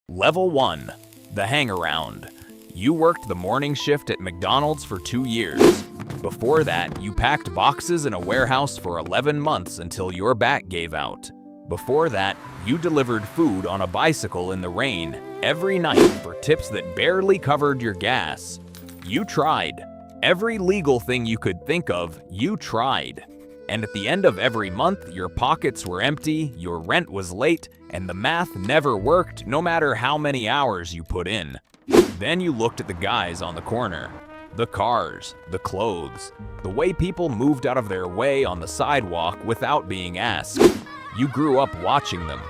Level 1. The Hangaround. You worked the morning shift at McDonald's for 2 years. Before that, you packed boxes in a warehouse for 11 months until your back gave out. Before that, you delivered food on a bicycle in the rain every night for tips that barely covered your gas. You tried. Every legal thing you could think of, you tried. And at the end of every month, your pockets were empty, your rent was late, and the math never worked no matter how many hours you put in. Then you looked at the guys on the corner. The cars, the clothes, the way people moved out of their way on the sidewalk without being asked. You grew up watching them.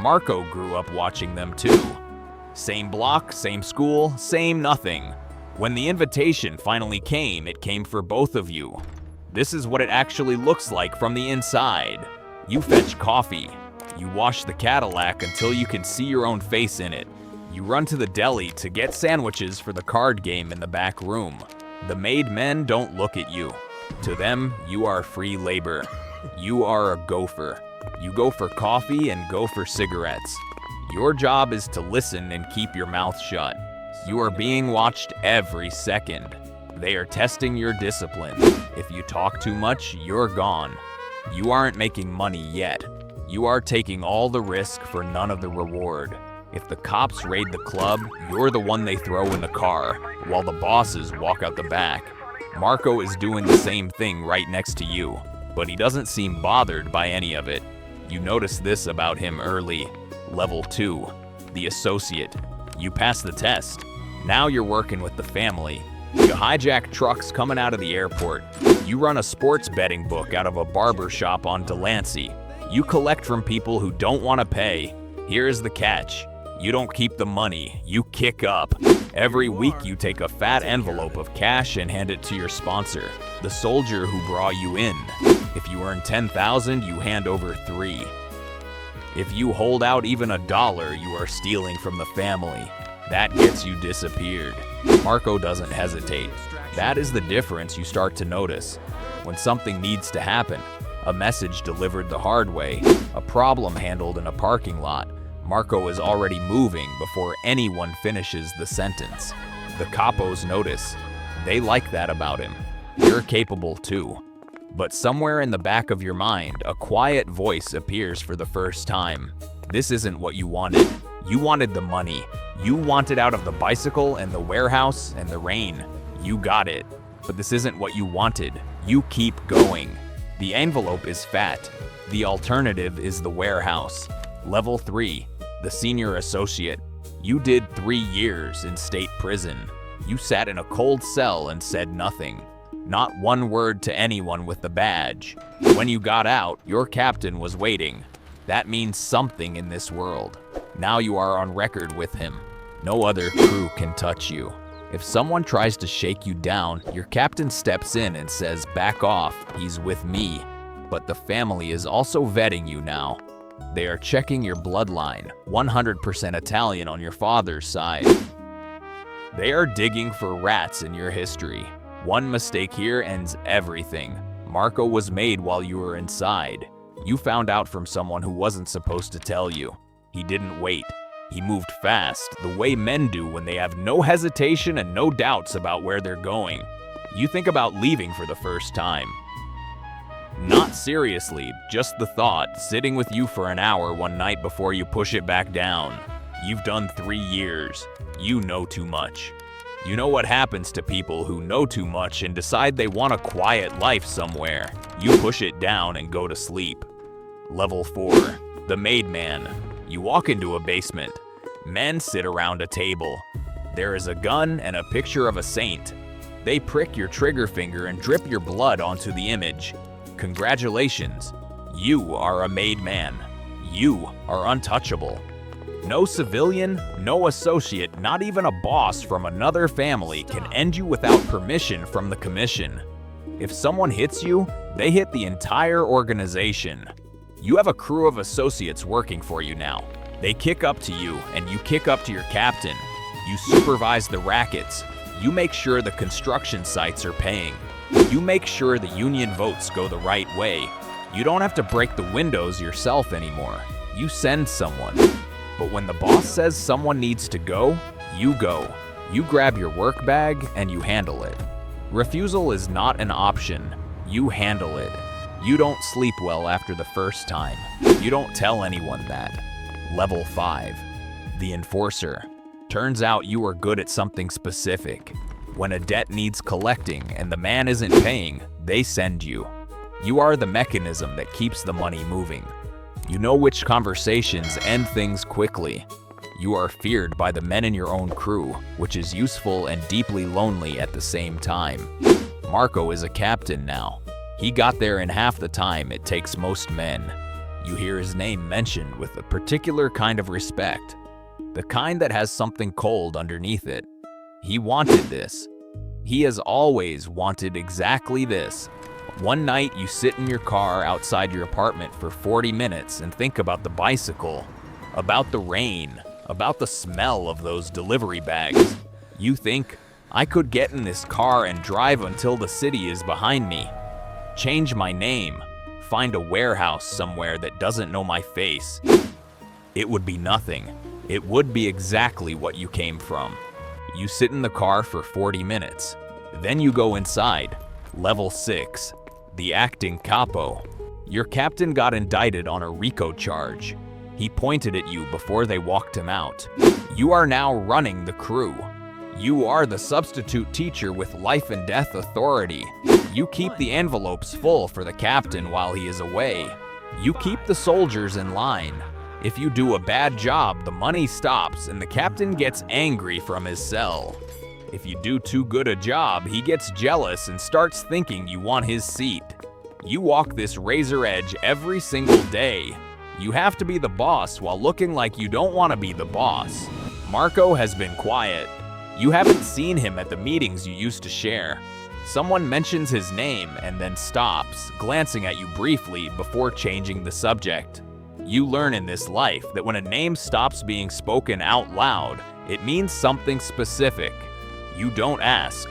Marco grew up watching them too. Same block, same school, same nothing. When the invitation finally came, it came for both of you. This is what it actually looks like from the inside. You fetch coffee. You wash the Cadillac until you can see your own face in it. You run to the deli to get sandwiches for the card game in the back room. The made men don't look at you. To them, you are free labor. You are a gopher. You go for coffee and go for cigarettes. Your job is to listen and keep your mouth shut. You are being watched every second. They are testing your discipline. If you talk too much, you're gone. You aren't making money yet. You are taking all the risk for none of the reward. If the cops raid the club, you're the one they throw in the car, while the bosses walk out the back. Marco is doing the same thing right next to you, but he doesn't seem bothered by any of it. You notice this about him early. Level 2. The Associate. You pass the test. Now you're working with the family. You hijack trucks coming out of the airport. You run a sports betting book out of a barber shop on Delancey. You collect from people who don't want to pay. Here's the catch. You don't keep the money, you kick up. Every week you take a fat envelope of cash and hand it to your sponsor, the soldier who brought you in. If you earn $10,000, you hand over $3. If you hold out even $1, you are stealing from the family. That gets you disappeared. Marco doesn't hesitate. That is the difference you start to notice. When something needs to happen, a message delivered the hard way, a problem handled in a parking lot, Marco is already moving before anyone finishes the sentence. The capos notice. They like that about him. You're capable too. But somewhere in the back of your mind, a quiet voice appears for the first time. This isn't what you wanted. You wanted the money. You wanted out of the bicycle and the warehouse and the rain. You got it. But this isn't what you wanted. You keep going. The envelope is fat. The alternative is the warehouse. Level 3. The Senior Associate. You did 3 years in state prison. You sat in a cold cell and said nothing. Not one word to anyone with the badge. When you got out, your captain was waiting. That means something in this world. Now you are on record with him. No other crew can touch you. If someone tries to shake you down, your captain steps in and says, "Back off, he's with me." But the family is also vetting you now. They are checking your bloodline, 100% Italian on your father's side. They are digging for rats in your history. One mistake here ends everything. Marco was made while you were inside. You found out from someone who wasn't supposed to tell you. He didn't wait. He moved fast, the way men do when they have no hesitation and no doubts about where they're going. You think about leaving for the first time. Not seriously, just the thought, sitting with you for an hour one night before you push it back down. You've done 3 years. You know too much. You know what happens to people who know too much and decide they want a quiet life somewhere. You push it down and go to sleep. Level 4. The Made Man. You walk into a basement. Men sit around a table. There is a gun and a picture of a saint. They prick your trigger finger and drip your blood onto the image. Congratulations. You are a made man. You are untouchable. No civilian, no associate, not even a boss from another family can end you without permission from the commission. If someone hits you, they hit the entire organization. You have a crew of associates working for you now. They kick up to you, and you kick up to your captain. You supervise the rackets. You make sure the construction sites are paying. You make sure the union votes go the right way. You don't have to break the windows yourself anymore. You send someone. But when the boss says someone needs to go, you go. You grab your work bag and you handle it. Refusal is not an option. You handle it. You don't sleep well after the first time. You don't tell anyone that. Level 5. The Enforcer. Turns out you are good at something specific. When a debt needs collecting and the man isn't paying, they send you. You are the mechanism that keeps the money moving. You know which conversations end things quickly. You are feared by the men in your own crew, which is useful and deeply lonely at the same time. Marco is a captain now. He got there in half the time it takes most men. You hear his name mentioned with a particular kind of respect, the kind that has something cold underneath it. He wanted this. He has always wanted exactly this. One night you sit in your car outside your apartment for 40 minutes and think about the bicycle, about the rain, about the smell of those delivery bags. You think, I could get in this car and drive until the city is behind me. Change my name. Find a warehouse somewhere that doesn't know my face. It would be nothing. It would be exactly what you came from. You sit in the car for 40 minutes. Then you go inside. Level 6. The Acting Capo. Your captain got indicted on a RICO charge. He pointed at you before they walked him out. You are now running the crew. You are the substitute teacher with life and death authority. You keep the envelopes full for the captain while he is away. You keep the soldiers in line. If you do a bad job, the money stops and the captain gets angry from his cell. If you do too good a job, he gets jealous and starts thinking you want his seat. You walk this razor edge every single day. You have to be the boss while looking like you don't want to be the boss. Marco has been quiet. You haven't seen him at the meetings you used to share. Someone mentions his name and then stops, glancing at you briefly before changing the subject. You learn in this life that when a name stops being spoken out loud, it means something specific. You don't ask.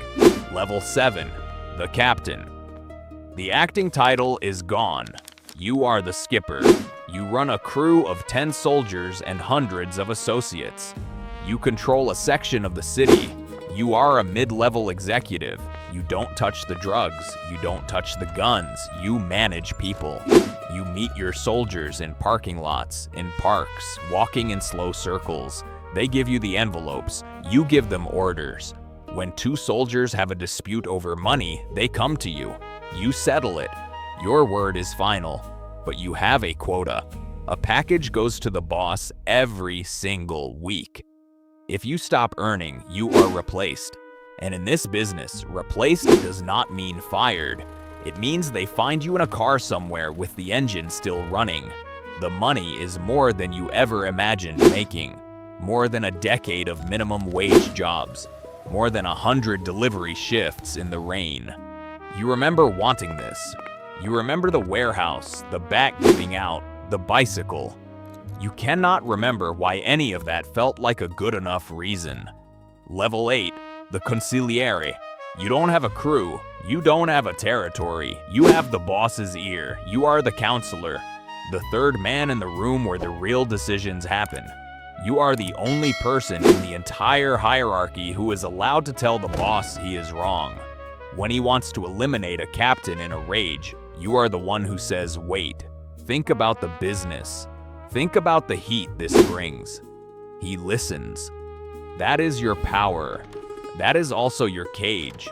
Level 7. The Captain. The acting title is gone. You are the skipper. You run a crew of 10 soldiers and hundreds of associates. You control a section of the city. You are a mid-level executive. You don't touch the drugs. You don't touch the guns. You manage people. You meet your soldiers in parking lots, in parks, walking in slow circles. They give you the envelopes. You give them orders. When 2 soldiers have a dispute over money, they come to you. You settle it. Your word is final, but you have a quota. A package goes to the boss every single week. If you stop earning, you are replaced. And in this business, replaced does not mean fired. It means they find you in a car somewhere with the engine still running. The money is more than you ever imagined making. More than a decade of minimum wage jobs. More than 100 delivery shifts in the rain. You remember wanting this. You remember the warehouse, the back giving out, the bicycle. You cannot remember why any of that felt like a good enough reason. Level 8, the Consigliere. You don't have a crew. You don't have a territory. You have the boss's ear. You are the counselor, the third man in the room where the real decisions happen. You are the only person in the entire hierarchy who is allowed to tell the boss he is wrong. When he wants to eliminate a captain in a rage, you are the one who says, wait, think about the business. Think about the heat this brings. He listens. That is your power. That is also your cage.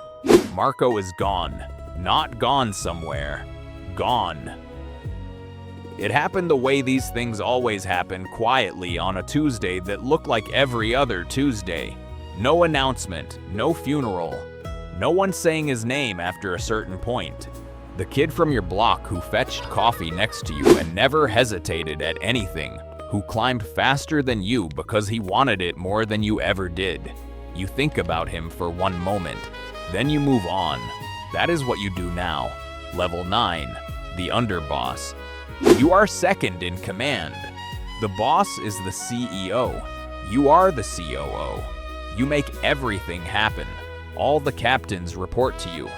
Marco is gone. Not gone somewhere. Gone. It happened the way these things always happen, quietly on a Tuesday that looked like every other Tuesday. No announcement, no funeral. No one saying his name after a certain point. The kid from your block who fetched coffee next to you and never hesitated at anything, who climbed faster than you because he wanted it more than you ever did. You think about him for one moment, then you move on. That is what you do now. Level 9, the underboss. You are second in command. The boss is the CEO. You are the COO. You make everything happen. All the captains report to you.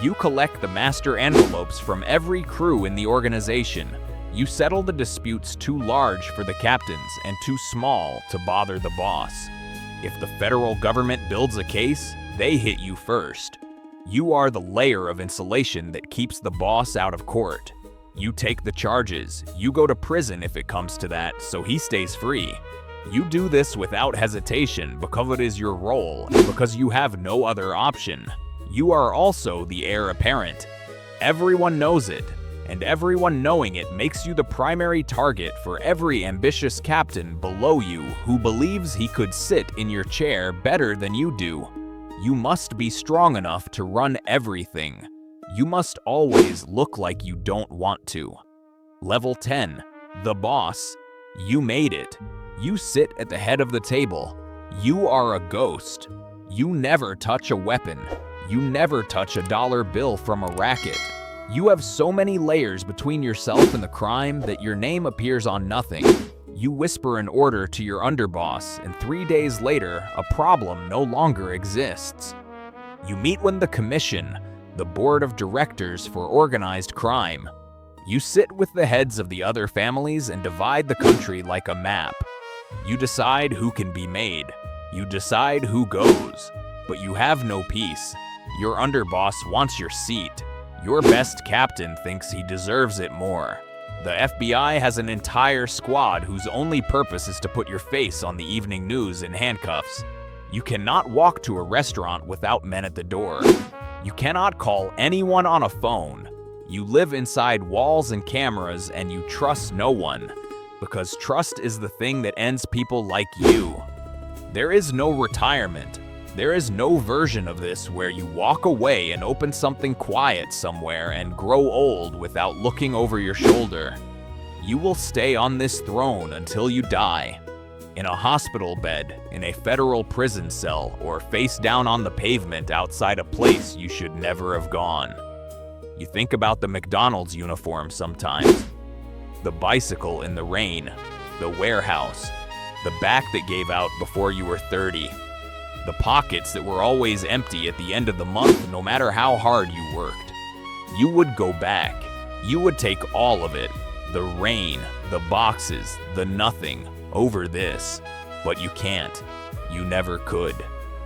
You collect the master envelopes from every crew in the organization. You settle the disputes too large for the captains and too small to bother the boss. If the federal government builds a case, they hit you first. You are the layer of insulation that keeps the boss out of court. You take the charges. You go to prison if it comes to that, so he stays free. You do this without hesitation because it is your role and because you have no other option. You are also the heir apparent. Everyone knows it, and everyone knowing it makes you the primary target for every ambitious captain below you who believes he could sit in your chair better than you do. You must be strong enough to run everything. You must always look like you don't want to. Level 10. The boss. You made it. You sit at the head of the table. You are a ghost. You never touch a weapon. You never touch a dollar bill from a racket. You have so many layers between yourself and the crime that your name appears on nothing. You whisper an order to your underboss, and 3 days later, a problem no longer exists. You meet with the commission, the board of directors for organized crime. You sit with the heads of the other families and divide the country like a map. You decide who can be made. You decide who goes. But you have no peace. Your underboss wants your seat. Your best captain thinks he deserves it more. The FBI has an entire squad whose only purpose is to put your face on the evening news in handcuffs. You cannot walk to a restaurant without men at the door. You cannot call anyone on a phone. You live inside walls and cameras, and you trust no one. Because trust is the thing that ends people like you. There is no retirement. There is no version of this where you walk away and open something quiet somewhere and grow old without looking over your shoulder. You will stay on this throne until you die. In a hospital bed, in a federal prison cell, or face down on the pavement outside a place you should never have gone. You think about the McDonald's uniform sometimes. The bicycle in the rain. The warehouse. The back that gave out before you were 30. The pockets that were always empty at the end of the month no matter how hard you worked. You would go back. You would take all of it. The rain, the boxes, the nothing, over this. But you can't. You never could.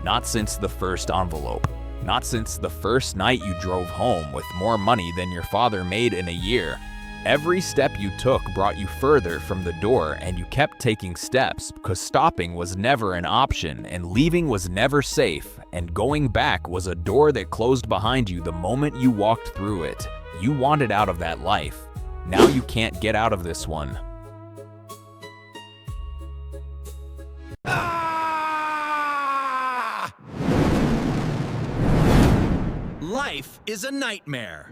Not since the first envelope. Not since the first night you drove home with more money than your father made in a year. Every step you took brought you further from the door, and you kept taking steps because stopping was never an option and leaving was never safe, and going back was a door that closed behind you the moment you walked through it. You wanted out of that life. Now you can't get out of this one. Life is a nightmare.